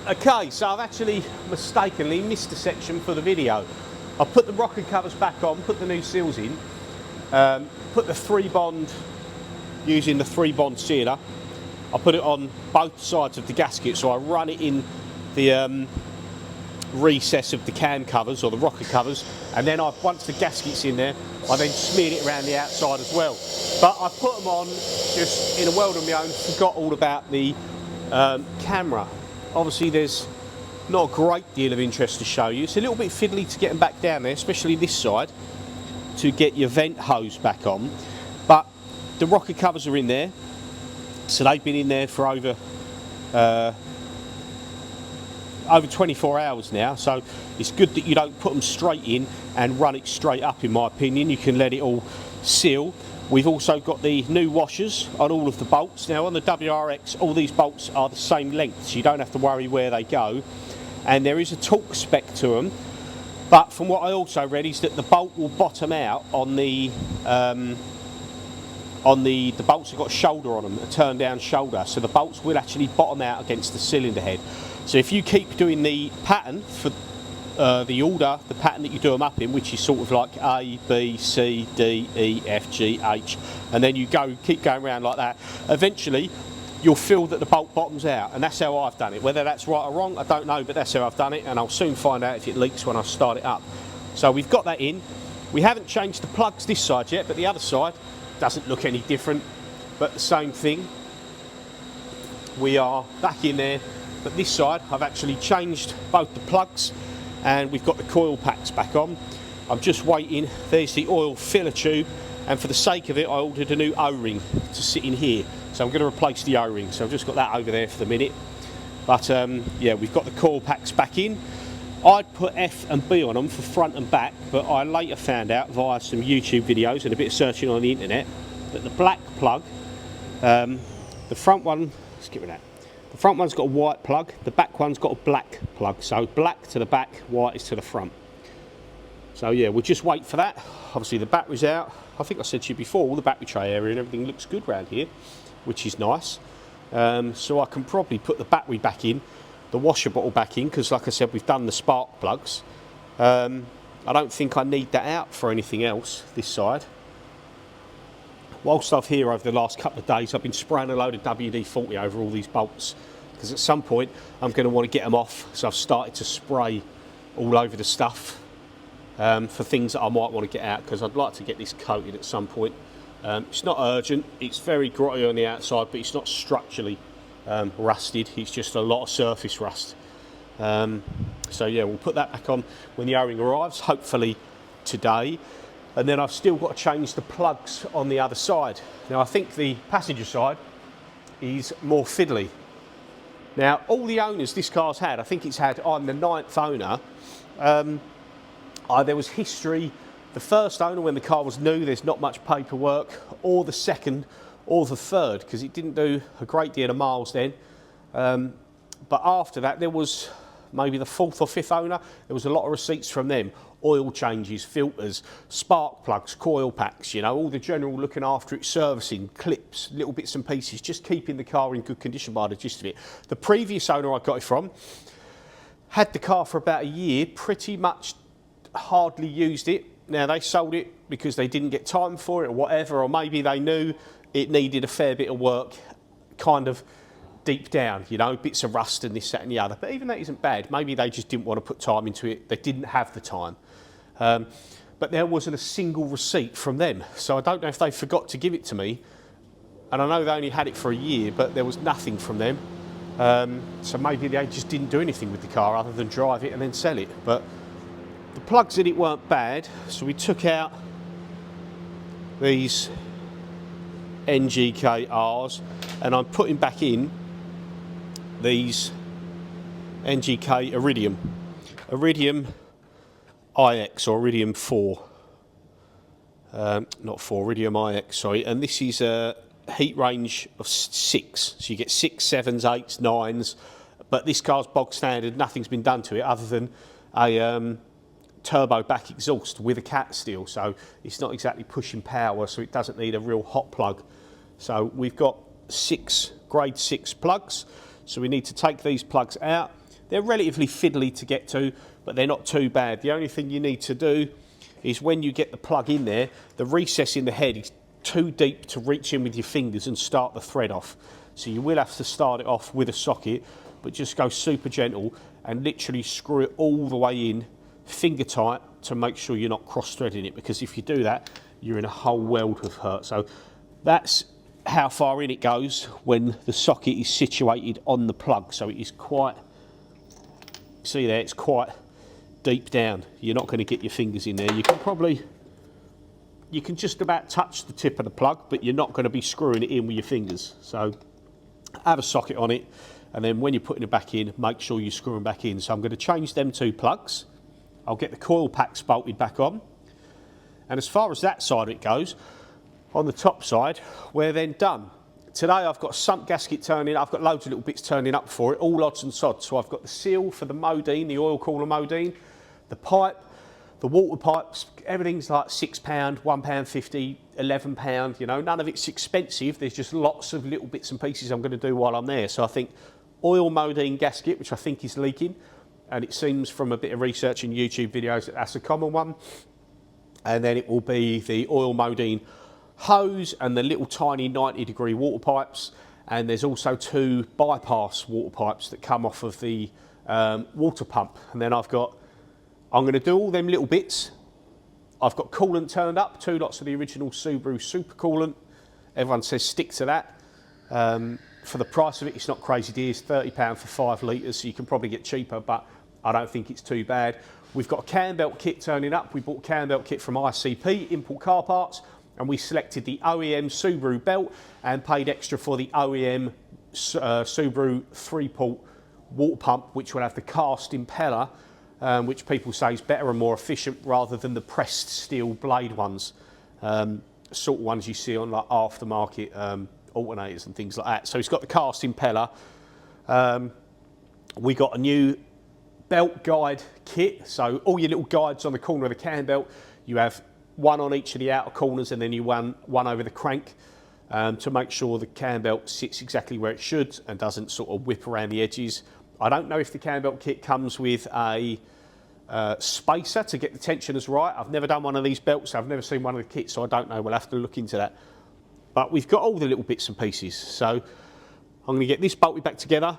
Okay, so I've actually mistakenly missed a section for the video. I put the rocker covers back on, put the new seals in, put the 3-bond, using the 3-bond sealer. I put it on both sides of the gasket, so I run it in the recess of the cam covers, or the rocker covers, and then once the gasket's in there, I then smeared it around the outside as well. But I put them on just in a world of my own, forgot all about the camera. Obviously there's not a great deal of interest to show you. It's a little bit fiddly to get them back down there, especially this side, to get your vent hose back on. But the rocker covers are in there, so they've been in there for over 24 hours now, so it's good that you don't put them straight in and run it straight up, in my opinion. You can let it all seal. We've also got the new washers on all of the bolts. Now on the WRX, all these bolts are the same length, so you don't have to worry where they go. And there is a torque spec to them, but from what I also read is that the bolt will bottom out on the bolts have got a shoulder on them, a turn down shoulder, so the bolts will actually bottom out against the cylinder head. So if you keep doing the pattern for the pattern that you do them up in, which is sort of like A, B, C, D, E, F, G, H, and then you keep going around like that, eventually you'll feel that the bolt bottoms out, and that's how I've done it. Whether that's right or wrong, I don't know, but that's how I've done it, and I'll soon find out if it leaks when I start it up. So we've got that in. We haven't changed the plugs this side yet, but the other side doesn't look any different, but the same thing. We are back in there, but this side I've actually changed both the plugs, and we've got the coil packs back on. I'm just waiting. There's the oil filler tube, and for the sake of it I ordered a new O-ring to sit in here, so I'm going to replace the O-ring, so I've just got that over there for the minute. But yeah, we've got the coil packs back in. I'd put F and B on them for front and back, but I later found out via some YouTube videos and a bit of searching on the internet that the black plug, the front one, let's get rid of that. The front one's got a white plug, the back one's got a black plug. So black to the back, white is to the front. So yeah, we'll just wait for that. Obviously the battery's out. I think I said to you before, all the battery tray area and everything looks good around here, which is nice. So I can probably put the battery back in, the washer bottle back in, because like I said, we've done the spark plugs. I don't think I need that out for anything else this side. Whilst I've here over the last couple of days, I've been spraying a load of WD-40 over all these bolts, because at some point I'm going to want to get them off, so I've started to spray all over the stuff for things that I might want to get out, because I'd like to get this coated at some point. It's not urgent, it's very grotty on the outside, but it's not structurally rusted, it's just a lot of surface rust. So yeah, we'll put that back on when the O-ring arrives, hopefully today. And then I've still got to change the plugs on the other side. Now I think the passenger side is more fiddly. Now all the owners this car's had, I think it's had, I'm the 9th owner, there was history, the first owner when the car was new, there's not much paperwork, or the second or the third, because it didn't do a great deal of miles then. But after that there was maybe the 4th or 5th owner, there was a lot of receipts from them. Oil changes, filters, spark plugs, coil packs, you know, all the general looking after it, servicing, clips, little bits and pieces, just keeping the car in good condition by the gist of it. The previous owner I got it from had the car for about a year, pretty much hardly used it. Now they sold it because they didn't get time for it or whatever, or maybe they knew it needed a fair bit of work, kind of deep down, you know, bits of rust and this, that and the other. But even that isn't bad. Maybe they just didn't want to put time into it. They didn't have the time. But there wasn't a single receipt from them. So I don't know if they forgot to give it to me. And I know they only had it for a year, but there was nothing from them. So maybe they just didn't do anything with the car other than drive it and then sell it. But the plugs in it weren't bad. So we took out these NGK-Rs and I'm putting back in these NGK Iridium IX or Iridium 4, not 4, Iridium IX, sorry, and this is a heat range of 6, so you get 6, 7s, 8s, 9s, but this car's bog standard, nothing's been done to it other than a turbo back exhaust with a cat steel, so it's not exactly pushing power, so it doesn't need a real hot plug. So we've got 6 grade 6 plugs, so we need to take these plugs out. They're relatively fiddly to get to, but they're not too bad. The only thing you need to do is when you get the plug in there, the recess in the head is too deep to reach in with your fingers and start the thread off. So you will have to start it off with a socket, but just go super gentle and literally screw it all the way in, finger tight, to make sure you're not cross-threading it, because if you do that, you're in a whole world of hurt. So that's how far in it goes when the socket is situated on the plug. So it is quite, see there, it's quite deep down. You're not going to get your fingers in there. You can just about touch the tip of the plug, but you're not going to be screwing it in with your fingers. So have a socket on it, and then when you're putting it back in, make sure you screw them back in. So I'm going to change them 2 plugs. I'll get the coil packs bolted back on. And as far as that side of it goes, on the top side, we're then done. Today I've got a sump gasket turning, I've got loads of little bits turning up for it, all odds and sods. So I've got the seal for the Modine, the oil cooler Modine, the pipe, the water pipes, everything's like £6, £1.50, £11, you know, none of it's expensive. There's just lots of little bits and pieces I'm going to do while I'm there. So I think oil Modine gasket, which I think is leaking, and it seems from a bit of research in YouTube videos that that's a common one. And then it will be the oil Modine hose and the little tiny 90-degree water pipes. And there's also 2 bypass water pipes that come off of the water pump. And then I'm going to do all them little bits. I've got coolant turned up, 2 lots of the original Subaru super coolant. Everyone says stick to that. For the price of it, it's not crazy dear. It's £30 for 5 litres, so you can probably get cheaper, but I don't think it's too bad. We've got a cam belt kit turning up. We bought a cam belt kit from ICP, Import Car Parts, and we selected the OEM Subaru belt and paid extra for the OEM Subaru 3-port water pump, which will have the cast impeller, which people say is better and more efficient rather than the pressed steel blade ones, sort of ones you see on like aftermarket alternators and things like that. So it's got the cast impeller. We got a new belt guide kit, so all your little guides on the corner of the cam belt, you have one on each of the outer corners, and then you one over the crank to make sure the cam belt sits exactly where it should and doesn't sort of whip around the edges. I don't know if the cam belt kit comes with a spacer to get the tensioners right. I've never done one of these belts, so I've never seen one of the kits, so I don't know. We'll have to look into that. But we've got all the little bits and pieces. So I'm going to get this bolted back together,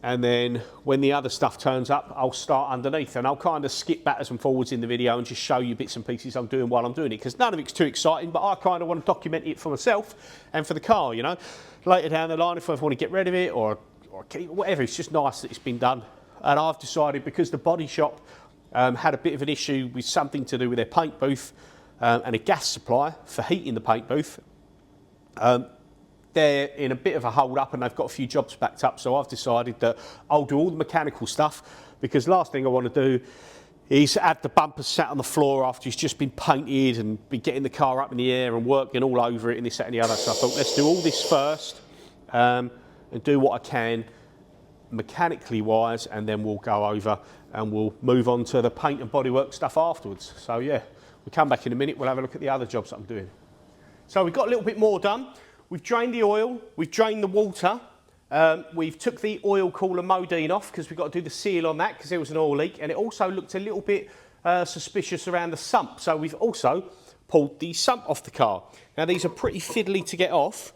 and then when the other stuff turns up, I'll start underneath, and I'll kind of skip backwards and forwards in the video and just show you bits and pieces I'm doing while I'm doing it, because none of it's too exciting, but I kind of want to document it for myself and for the car, you know. Later down the line, if I want to get rid of it or keep it, whatever, it's just nice that it's been done. And I've decided, because the body shop had a bit of an issue with something to do with their paint booth and a gas supply for heating the paint booth, they're in a bit of a hold up and they've got a few jobs backed up, so I've decided that I'll do all the mechanical stuff, because last thing I want to do is have the bumpers sat on the floor after it's just been painted and be getting the car up in the air and working all over it and this, that and the other. So I thought, let's do all this first and do what I can mechanically wise, and then we'll go over and we'll move on to the paint and bodywork stuff afterwards. So yeah, we'll come back in a minute, we'll have a look at the other jobs that I'm doing. So we've got a little bit more done. We've drained the oil, we've drained the water, we've took the oil cooler Modine off because we've got to do the seal on that because there was an oil leak, and it also looked a little bit suspicious around the sump. So we've also pulled the sump off the car. Now these are pretty fiddly to get off.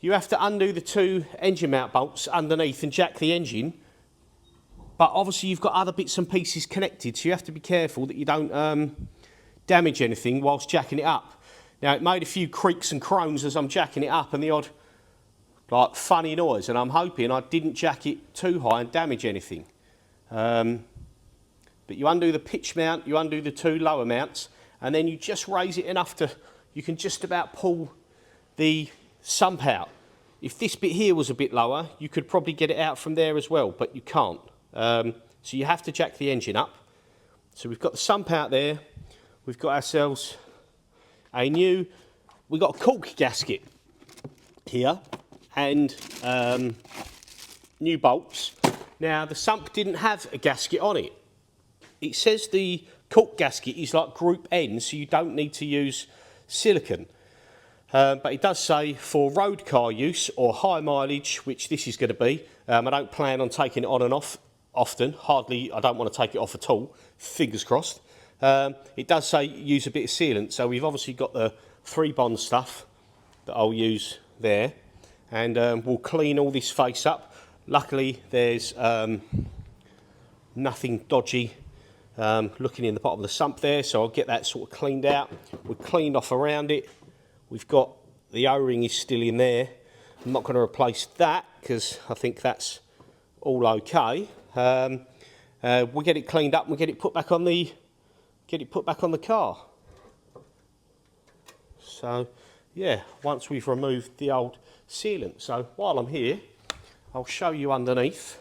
You have to undo the 2 engine mount bolts underneath and jack the engine, but obviously you've got other bits and pieces connected, so you have to be careful that you don't damage anything whilst jacking it up. Now, it made a few creaks and groans as I'm jacking it up, and the odd, like, funny noise, and I'm hoping I didn't jack it too high and damage anything. But you undo the pitch mount, you undo the 2 lower mounts, and then you just raise it enough to, you can just about pull the sump out. If this bit here was a bit lower, you could probably get it out from there as well, but you can't. So you have to jack the engine up. So we've got the sump out there, we've got ourselves we've got a cork gasket here, and new bolts. Now the sump didn't have a gasket on it. It says the cork gasket is like group N, so you don't need to use silicone. But it does say for road car use or high mileage, which this is going to be. I don't plan on taking it on and off often. Hardly, I don't want to take it off at all, fingers crossed. It does say use a bit of sealant, so we've obviously got the 3-bond stuff that I'll use there, and we'll clean all this face up. Luckily there's nothing dodgy looking in the bottom of the sump there, so I'll get that sort of cleaned out. We've cleaned off around it. We've got the O-ring is still in there. I'm not going to replace that because I think that's all okay. We'll get it cleaned up and we'll get it put back on the car. So yeah, once we've removed the old sealant. So while I'm here, I'll show you underneath.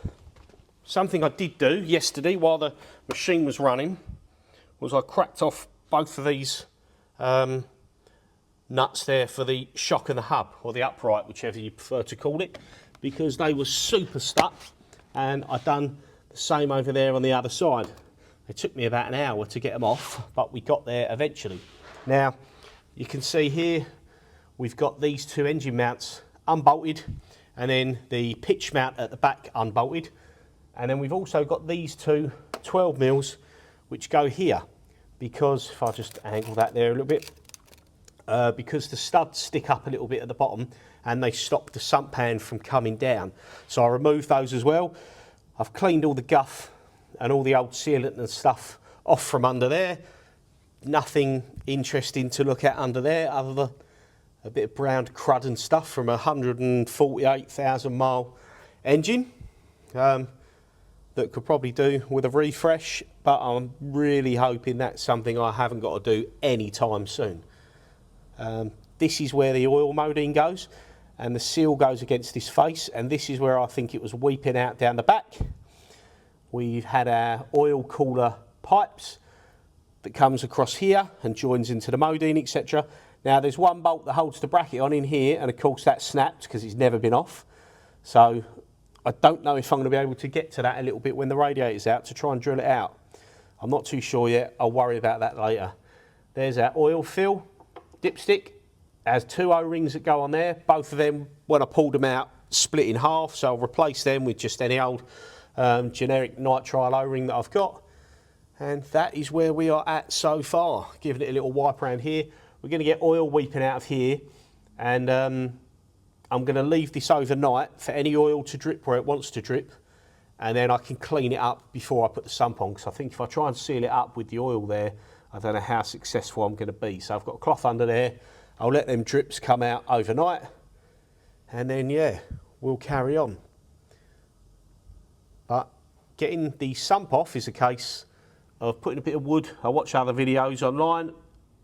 Something I did do yesterday while the machine was running was I cracked off both of these nuts there for the shock and the hub, or the upright, whichever you prefer to call it, because they were super stuck, and I've done the same over there on the other side. It took me about an hour to get them off, but we got there eventually. Now you can see here we've got these 2 engine mounts unbolted, and then the pitch mount at the back unbolted, and then we've also got these 2 12mm which go here, because if I just angle that there a little bit, because the studs stick up a little bit at the bottom and they stop the sump pan from coming down. So I removed those as well. I've cleaned all the guff and all the old sealant and stuff off from under there. Nothing interesting to look at under there other than a bit of brown crud and stuff from a 148,000 mile engine that could probably do with a refresh, but I'm really hoping that's something I haven't got to do anytime soon. This is where the oil Modine goes, and the seal goes against this face, and this is where I think it was weeping out down the back. We've had our oil cooler pipes that comes across here and joins into the Modine, etc. Now there's one bolt that holds the bracket on in here, and of course that snapped because it's never been off. So I don't know if I'm going to be able to get to that a little bit when the radiator's out to try and drill it out. I'm not too sure yet. I'll worry about that later. There's our oil fill dipstick. Has 2 O-rings that go on there. Both of them, when I pulled them out, split in half, so I'll replace them with just any old generic nitrile O-ring that I've got. And that is where we are at so far. Giving it a little wipe around here. We're going to get oil weeping out of here, and I'm going to leave this overnight for any oil to drip where it wants to drip, and then I can clean it up before I put the sump on, because I think if I try and seal it up with the oil there, I don't know how successful I'm going to be. So I've got a cloth under there. I'll let them drips come out overnight, and then yeah, we'll carry on. But getting the sump off is a case of putting a bit of wood. I watch other videos online,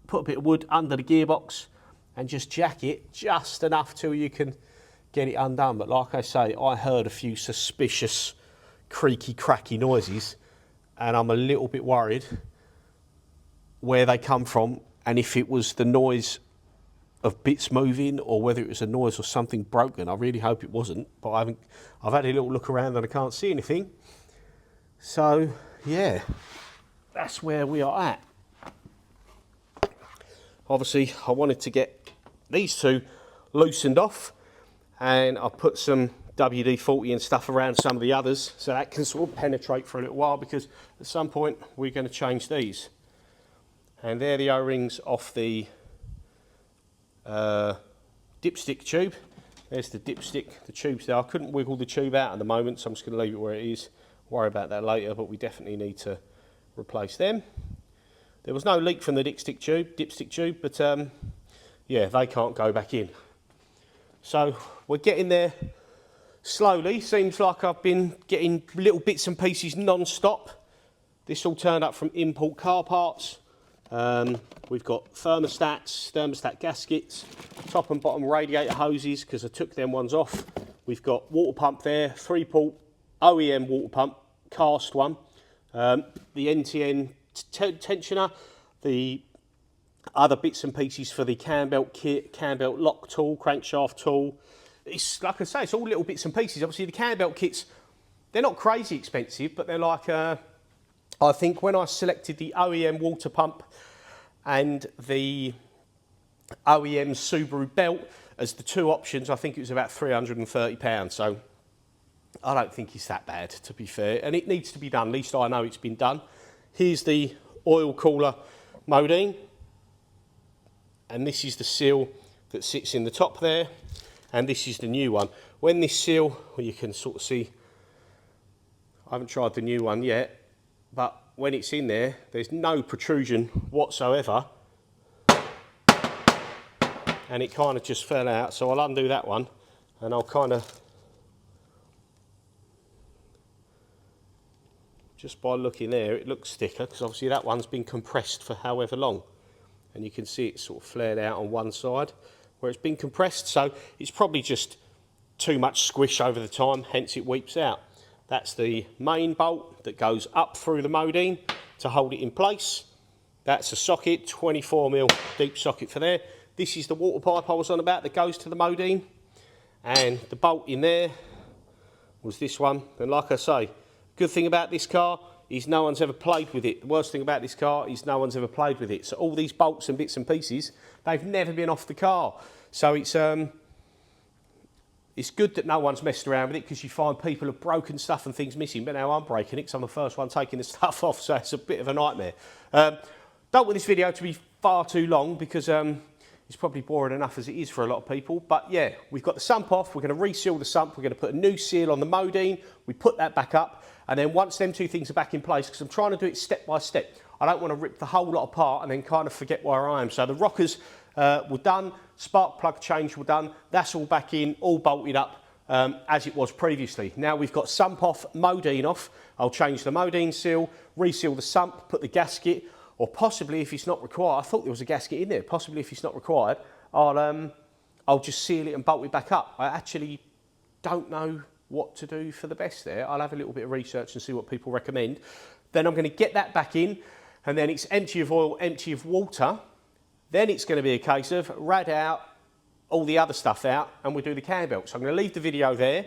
put a bit of wood under the gearbox and just jack it just enough till you can get it undone. But like I say, I heard a few suspicious creaky, cracky noises, and I'm a little bit worried where they come from, and if it was the noise of bits moving or whether it was a noise of something broken. I really hope it wasn't, but I've had a little look around and I can't see anything. So yeah, that's where we are at. Obviously I wanted to get these 2 loosened off, and I've put some WD-40 and stuff around some of the others so that can sort of penetrate for a little while, because at some point we're going to change these. And they're the O-rings off the dipstick tube. There's the dipstick, the tube's there. I couldn't wiggle the tube out at the moment, so I'm just going to leave it where it is. Worry about that later, but we definitely need to replace them. There was no leak from the dipstick tube, but yeah, they can't go back in. So we're getting there slowly. Seems like I've been getting little bits and pieces non-stop. This all turned up from import car parts. We've got thermostat gaskets, top and bottom radiator hoses, because I took them ones off. We've got water pump there, 3-port OEM water pump, cast one. The NTN tensioner, the other bits and pieces for the cam belt kit, cam belt lock tool, crankshaft tool. It's like I say, it's all little bits and pieces. Obviously the cam belt kits, they're not crazy expensive, but they're like, I think when I selected the OEM water pump and the OEM Subaru belt as the 2 options, I think it was about £330. So I don't think it's that bad, to be fair, and it needs to be done. At least I know it's been done. Here's the oil cooler Modine, and this is the seal that sits in the top there, and this is the new one. When this seal, well, you can sort of see, I haven't tried the new one yet, but when it's in there, there's no protrusion whatsoever, and it kind of just fell out. So I'll undo that one, and I'll kind of, just by looking there, it looks thicker, because obviously that one's been compressed for however long. And you can see it's sort of flared out on one side where it's been compressed, so it's probably just too much squish over the time, hence it weeps out. That's the main bolt that goes up through the Modine to hold it in place. That's a socket, 24mm deep socket for there. This is the water pipe I was on about that goes to the Modine, and the bolt in there was this one. And like I say, good thing about this car is no one's ever played with it. The worst thing about this car is no one's ever played with it. So all these bolts and bits and pieces, they've never been off the car. So it's good that no one's messed around with it, because you find people have broken stuff and things missing, but now I'm breaking it because I'm the first one taking the stuff off, so it's a bit of a nightmare. Don't want this video to be far too long, because it's probably boring enough as it is for a lot of people. But yeah, we've got the sump off, we're going to reseal the sump, we're going to put a new seal on the Modine, we put that back up, and then once them two things are back in place, because I'm trying to do it step by step, I don't want to rip the whole lot apart and then kind of forget where I am. So the rockers were done, spark plug change were done, that's all back in, all bolted up as it was previously. Now we've got sump off, Modine off. I'll change the Modine seal, reseal the sump, put the gasket, or possibly if it's not required, I thought there was a gasket in there, possibly if it's not required, I'll just seal it and bolt it back up. I actually don't know what to do for the best there. I'll have a little bit of research and see what people recommend. Then I'm going to get that back in, and then it's empty of oil, empty of water. Then it's going to be a case of rad out, all the other stuff out, and we'll do the cam belt. So I'm going to leave the video there.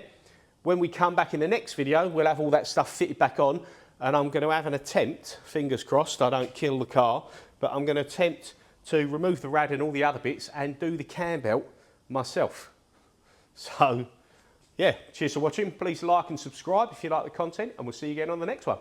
When we come back in the next video, we'll have all that stuff fitted back on, and I'm going to have an attempt, fingers crossed, I don't kill the car, but I'm going to attempt to remove the rad and all the other bits and do the cam belt myself. So, yeah, cheers for watching. Please like and subscribe if you like the content, and we'll see you again on the next one.